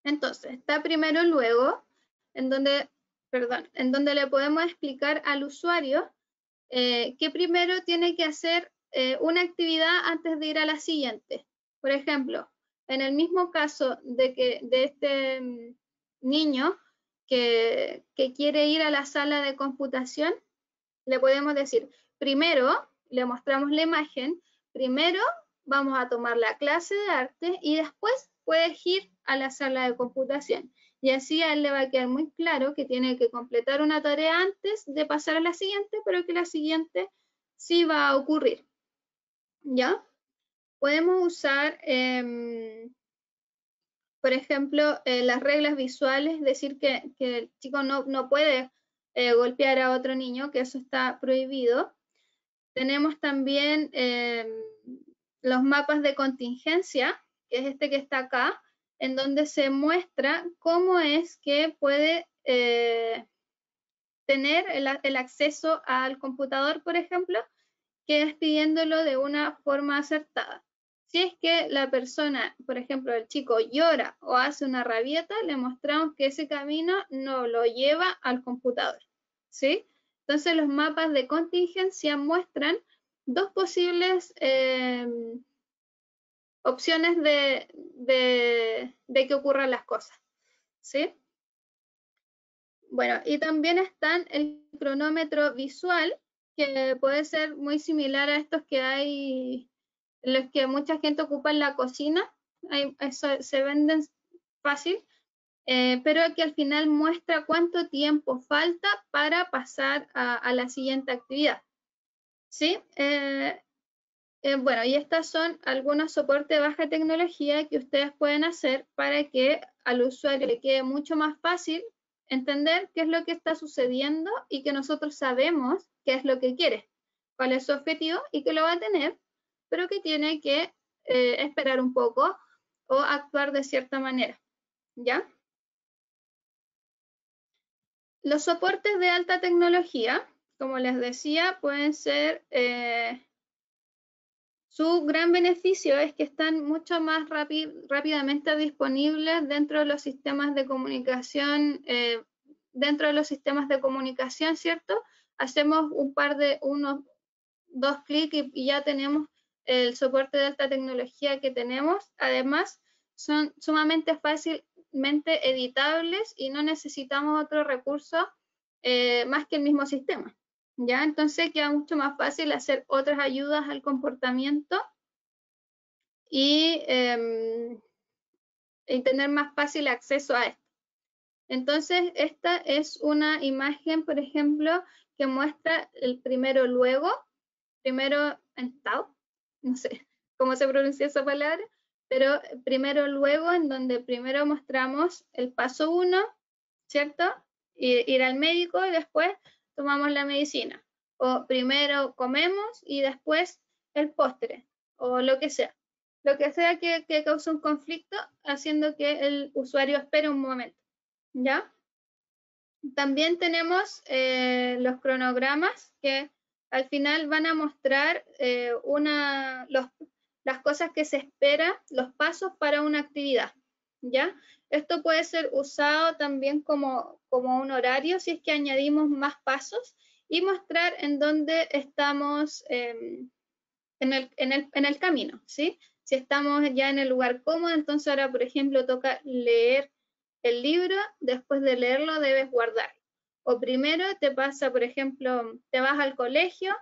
Entonces, está primero luego, en donde le podemos explicar al usuario que primero tiene que hacer una actividad antes de ir a la siguiente. Por ejemplo, en el mismo caso de este niño que quiere ir a la sala de computación, le podemos decir, primero, le mostramos la imagen, primero vamos a tomar la clase de arte y después puedes ir a la sala de computación. Y así a él le va a quedar muy claro que tiene que completar una tarea antes de pasar a la siguiente, pero que la siguiente sí va a ocurrir, ¿ya? Podemos usar, por ejemplo, las reglas visuales, decir que el chico no puede golpear a otro niño, que eso está prohibido. Tenemos también los mapas de contingencia, que es este que está acá, en donde se muestra cómo es que puede tener el acceso al computador, por ejemplo, que es pidiéndolo de una forma acertada. Si es que la persona, por ejemplo, el chico llora o hace una rabieta, le mostramos que ese camino no lo lleva al computador, ¿sí? Entonces los mapas de contingencia muestran dos posibles opciones de que ocurran las cosas, ¿sí? Bueno, y también están el cronómetro visual, que puede ser muy similar a estos que hay, los que mucha gente ocupa en la cocina. Eso se venden fácil, pero que al final muestra cuánto tiempo falta para pasar a la siguiente actividad. ¿Sí? Bueno, y estas son algunos soportes de baja tecnología que ustedes pueden hacer para que al usuario le quede mucho más fácil entender qué es lo que está sucediendo y que nosotros sabemos qué es lo que quiere, cuál es su objetivo y que lo va a tener, pero que tiene que esperar un poco o actuar de cierta manera, ¿ya? Los soportes de alta tecnología, como les decía, pueden ser... su gran beneficio es que están mucho más rápidamente disponibles dentro de los sistemas de comunicación, ¿cierto? Hacemos unos 2 clics y ya tenemos el soporte de alta tecnología que tenemos. Además, son sumamente fácilmente editables y no necesitamos otro recurso más que el mismo sistema. ¿Ya? Entonces queda mucho más fácil hacer otras ayudas al comportamiento y tener más fácil acceso a esto. Entonces, esta es una imagen, por ejemplo, que muestra el primero luego, primero en Tao, no sé cómo se pronuncia esa palabra, pero primero luego, en donde primero mostramos el paso 1, ¿cierto? Ir al médico y después tomamos la medicina. O primero comemos y después el postre, o lo que sea. Lo que sea que cause un conflicto, haciendo que el usuario espere un momento, ¿ya? También tenemos los cronogramas que al final van a mostrar las cosas que se espera, los pasos para una actividad, ¿ya? Esto puede ser usado también como un horario si es que añadimos más pasos y mostrar en dónde estamos en el camino, ¿sí? Si estamos ya en el lugar cómodo, entonces ahora, por ejemplo, toca leer el libro, después de leerlo debes guardarlo. O primero te pasa, por ejemplo, te vas al colegio,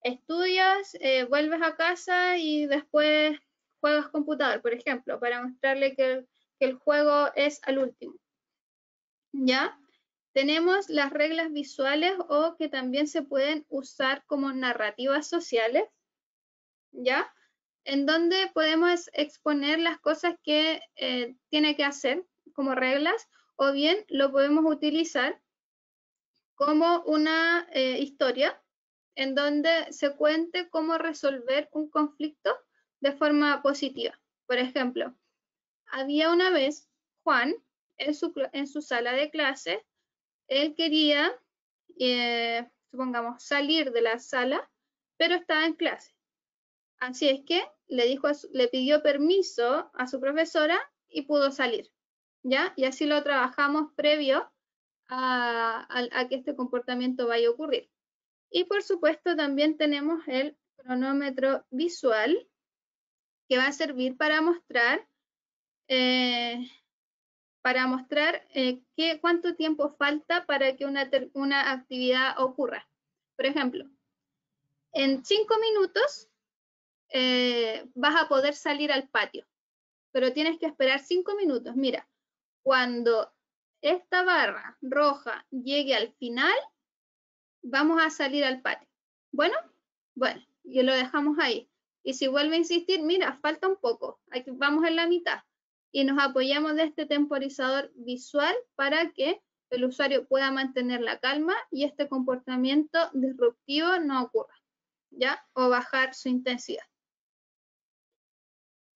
estudias, vuelves a casa y después juegas computador, por ejemplo, para mostrarle que el juego es al último. ¿Ya? Tenemos las reglas visuales o que también se pueden usar como narrativas sociales, ¿ya? En donde podemos exponer las cosas que tiene que hacer como reglas, o bien lo podemos utilizar como una historia en donde se cuente cómo resolver un conflicto de forma positiva. Por ejemplo, había una vez Juan en su sala de clase, él quería, supongamos, salir de la sala, pero estaba en clase. Así es que le pidió permiso a su profesora y pudo salir, ¿ya? Y así lo trabajamos previo a que este comportamiento vaya a ocurrir. Y por supuesto también tenemos el cronómetro visual que va a servir para mostrar cuánto tiempo falta para que una actividad ocurra. Por ejemplo, en 5 minutos vas a poder salir al patio, pero tienes que esperar 5 minutos. Mira, cuando esta barra roja llegue al final, vamos a salir al patio. Bueno, y lo dejamos ahí. Y si vuelve a insistir, mira, falta un poco, aquí vamos en la mitad. Y nos apoyamos de este temporizador visual para que el usuario pueda mantener la calma y este comportamiento disruptivo no ocurra, ¿ya? O bajar su intensidad.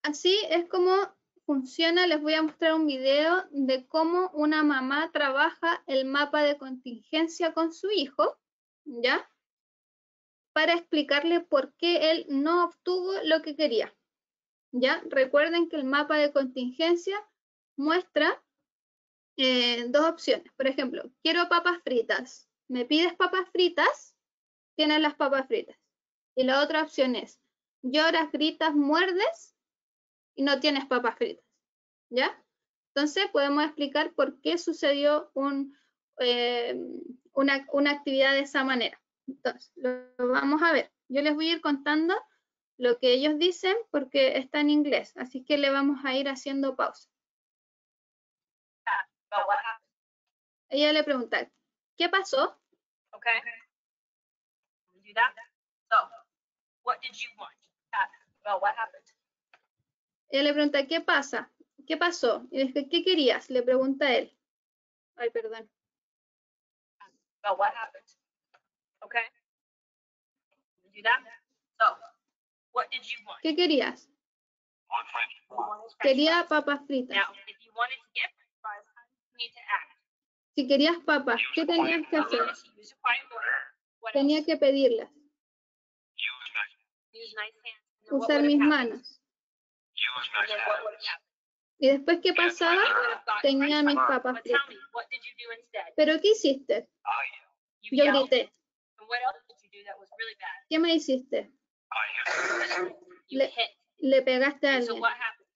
Así es como funciona. Les voy a mostrar un video de cómo una mamá trabaja el mapa de contingencia con su hijo, ¿ya? Para explicarle por qué él no obtuvo lo que quería, ¿ya? Recuerden que el mapa de contingencia muestra dos opciones. Por ejemplo, quiero papas fritas. ¿Me pides papas fritas? Tienes las papas fritas. Y la otra opción es, lloras, gritas, muerdes y no tienes papas fritas, ¿ya? Entonces podemos explicar por qué sucedió una actividad de esa manera. Entonces, lo vamos a ver. Yo les voy a ir contando lo que ellos dicen porque está en inglés, así que le vamos a ir haciendo pausa. Ella le pregunta, ¿qué pasó? Okay. Do that. So, what did you want? Well, what happened? Ella le pregunta, ¿qué pasa? ¿Qué pasó? Y dice, ¿qué querías? Le pregunta él. Ay, perdón. Well, what happened? Okay. Do that. So, what did you want? ¿Qué querías? Quería papas fritas. Now, if you wanted to get French fries, how do you need to act? Si querías papas, ¿qué tenías que hacer? Use a quiet word. What Tenía else? que pedirlas. Use nice hands. And then what Usar would mis have happened? manos. And then what would have happened? Y después, ¿qué pasaba? You would have gotten Tenía French mis fries. papas But tell fritas. me, what did you do instead? ¿Pero qué hiciste? You Yo yelled. grité. And what else did you do that was really bad? ¿Qué me hiciste? You Le- hit. Le pegaste a And so alguien. what happened?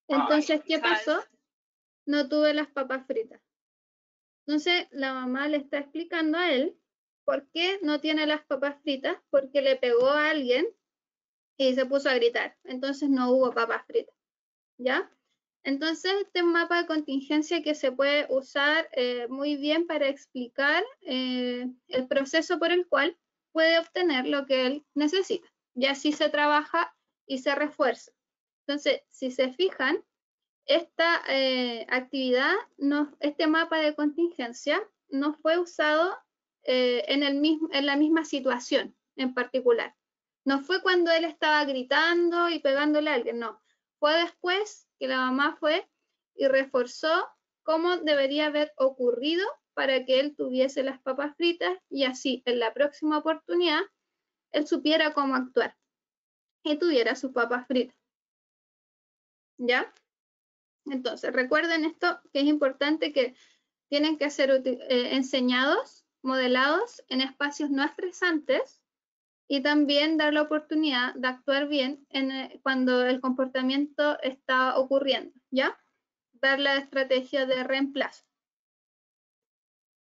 Entonces, ¿qué Because- pasó? No tuve las papas fritas. Entonces, la mamá le está explicando a él por qué no tiene las papas fritas, porque le pegó a alguien y se puso a gritar. Entonces, no hubo papas fritas. ¿Ya? Entonces, este es un mapa de contingencia que se puede usar muy bien para explicar el proceso por el cual puede obtener lo que él necesita. Y así se trabaja y se refuerza. Entonces, si se fijan, esta actividad, este mapa de contingencia, no fue usado en la misma situación en particular. No fue cuando él estaba gritando y pegándole a alguien, no. Fue después que la mamá fue y reforzó cómo debería haber ocurrido para que él tuviese las papas fritas y así en la próxima oportunidad él supiera cómo actuar y tuviera sus papas fritas. ¿Ya? Entonces, recuerden esto que es importante, que tienen que ser enseñados, modelados en espacios no estresantes y también dar la oportunidad de actuar bien cuando el comportamiento está ocurriendo, ¿ya? Dar la estrategia de reemplazo.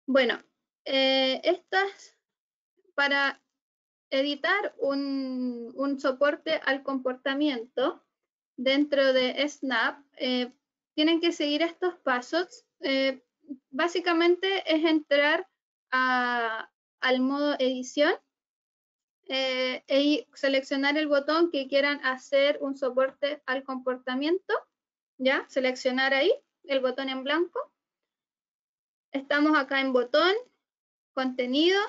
Bueno, estas para editar un soporte al comportamiento dentro de Snap, tienen que seguir estos pasos. Básicamente es entrar al modo edición y seleccionar el botón que quieran hacer un soporte al comportamiento, ¿ya? Seleccionar ahí el botón en blanco. Estamos acá en botón, contenido,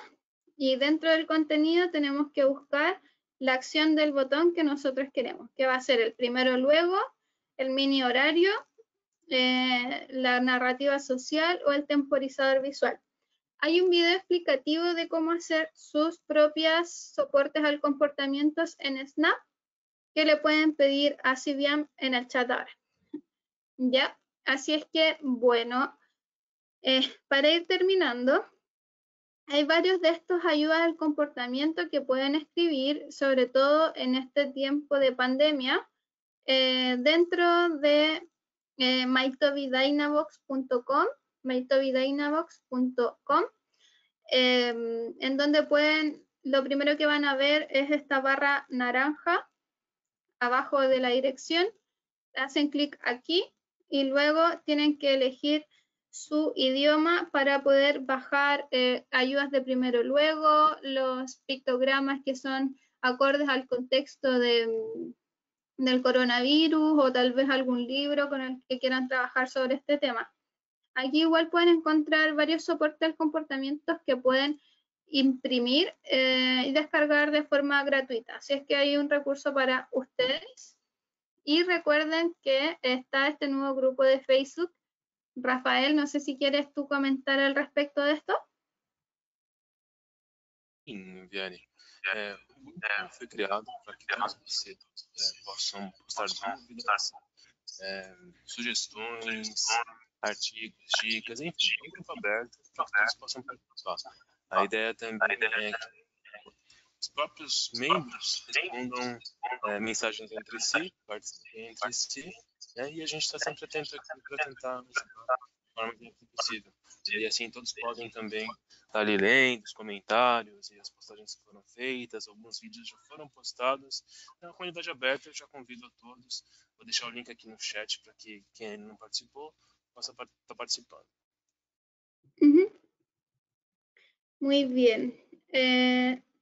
y dentro del contenido tenemos que buscar la acción del botón que nosotros queremos, que va a ser el primero luego, el mini horario, la narrativa social o el temporizador visual. Hay un video explicativo de cómo hacer sus propias soportes al comportamiento en Snap que le pueden pedir a Cibiam en el chat ahora. ¿Ya? Así es que, bueno, para ir terminando, hay varios de estos ayudas al comportamiento que pueden escribir, sobre todo en este tiempo de pandemia, dentro de mytobydynavox.com, en donde pueden, lo primero que van a ver es esta barra naranja abajo de la dirección, hacen clic aquí y luego tienen que elegir su idioma para poder bajar ayudas de primero luego, los pictogramas que son acordes al contexto del coronavirus o tal vez algún libro con el que quieran trabajar sobre este tema. Aquí igual pueden encontrar varios soportes al comportamiento que pueden imprimir y descargar de forma gratuita. Así es que hay un recurso para ustedes. Y recuerden que está este nuevo grupo de Facebook. Rafael, no sé si quieres tú comentar al respecto de esto. Sim, Viane. O grupo foi criado para que todos vocês possam postar dúvidas, sugestões, artigos, dicas, enfim, é um grupo aberto para que todos possam participar. A ideia também é que os próprios membros respondam mensagens entre si, participem entre si, né, e a gente está sempre atento aqui para tentar ajudar da forma que é possível. E assim todos podem também estar ali lendo os comentários e as postagens que foram feitas, alguns vídeos já foram postados. É uma comunidade aberta, eu já convido a todos. Vou deixar o link aqui no chat para que quem não participou possa estar participando. Muy bien.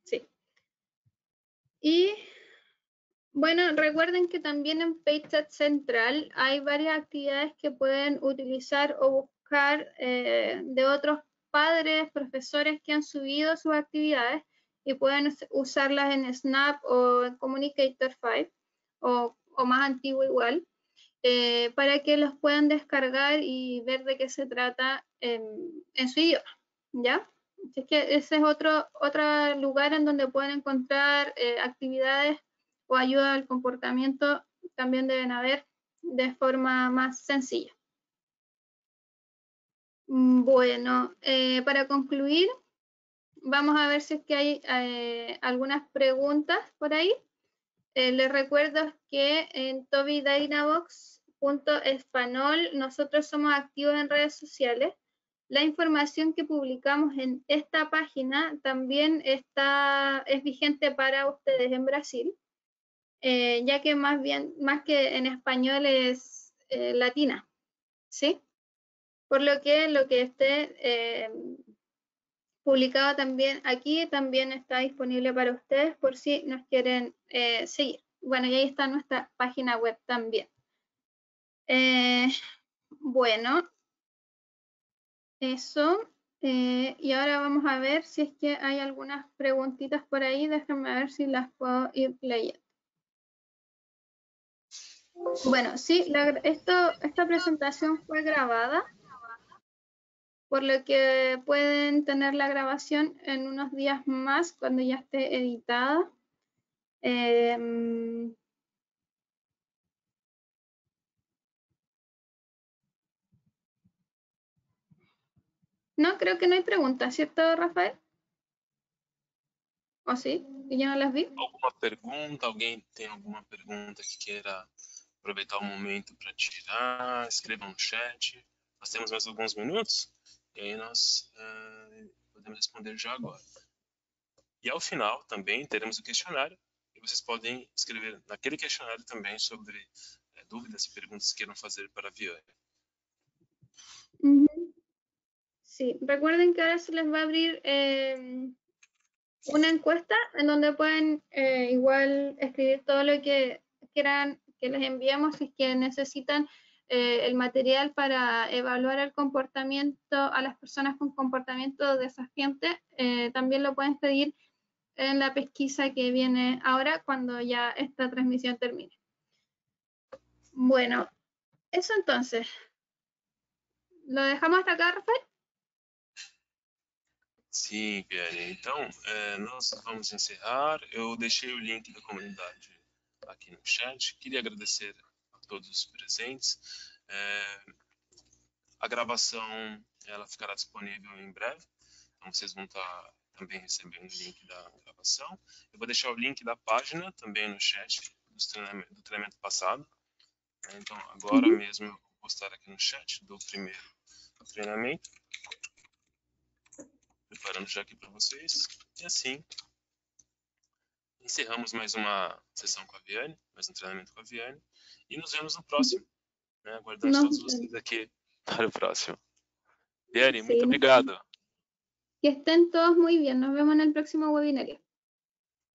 Sí. Y bueno, recuerden que también en PageChat Central hay varias actividades que pueden utilizar o buscar de otros padres, profesores que han subido sus actividades y pueden usarlas en Snap o en Communicator 5 o más antiguo igual, para que los puedan descargar y ver de qué se trata en su idioma, ¿ya? Así que ese es otro lugar en donde pueden encontrar actividades o ayuda al comportamiento, también deben haber de forma más sencilla. Bueno, para concluir, vamos a ver si es que hay algunas preguntas por ahí. Les recuerdo que en tobydynavox.espanol nosotros somos activos en redes sociales. La información que publicamos en esta página también es vigente para ustedes en Brasil, ya que más que en español es latina, ¿sí? Por lo que esté publicado también aquí también está disponible para ustedes por si nos quieren seguir. Bueno, y ahí está nuestra página web también. Bueno, eso. Y ahora vamos a ver si es que hay algunas preguntitas por ahí. Déjenme ver si las puedo ir leyendo. Bueno, sí, esta presentación fue grabada, por lo que pueden tener la grabación en unos días más cuando ya esté editada. No, creo que no hay preguntas, ¿cierto, Rafael? ¿O sí? ¿Y yo no las vi? Alguma pergunta? Alguém tem alguma pergunta que queira aproveitar o momento para tirar? Escrevam no chat. Nós temos mais alguns minutos e aí nós podemos responder já agora. E ao final também teremos o questionário e vocês podem escrever naquele questionário também sobre dúvidas e perguntas que queiram fazer para a Viane. Sí, recuerden que ahora se les va a abrir una encuesta en donde pueden igual escribir todo lo que quieran que les enviemos si es que necesitan el material para evaluar el comportamiento a las personas con comportamiento desafiante. También lo pueden pedir en la pesquisa que viene ahora cuando ya esta transmisión termine. Bueno, eso entonces. ¿Lo dejamos hasta acá, Rafael? Sim, Viane. Então, nós vamos encerrar. Eu deixei o link da comunidade aqui no chat. Queria agradecer a todos os presentes. A gravação ela ficará disponível em breve. Então, vocês vão estar também recebendo o link da gravação. Eu vou deixar o link da página também no chat do treinamento passado. Então, agora mesmo eu vou postar aqui no chat do primeiro treinamento. Preparando já aqui para vocês. E assim, encerramos mais uma sessão com a Viane, mais um treinamento com a Viane. E nos vemos no próximo. Né? Aguardamos todos vocês aqui para o próximo. Viane, muito obrigado. Que estén todos muy bien. Nos vemos en el próximo webinario.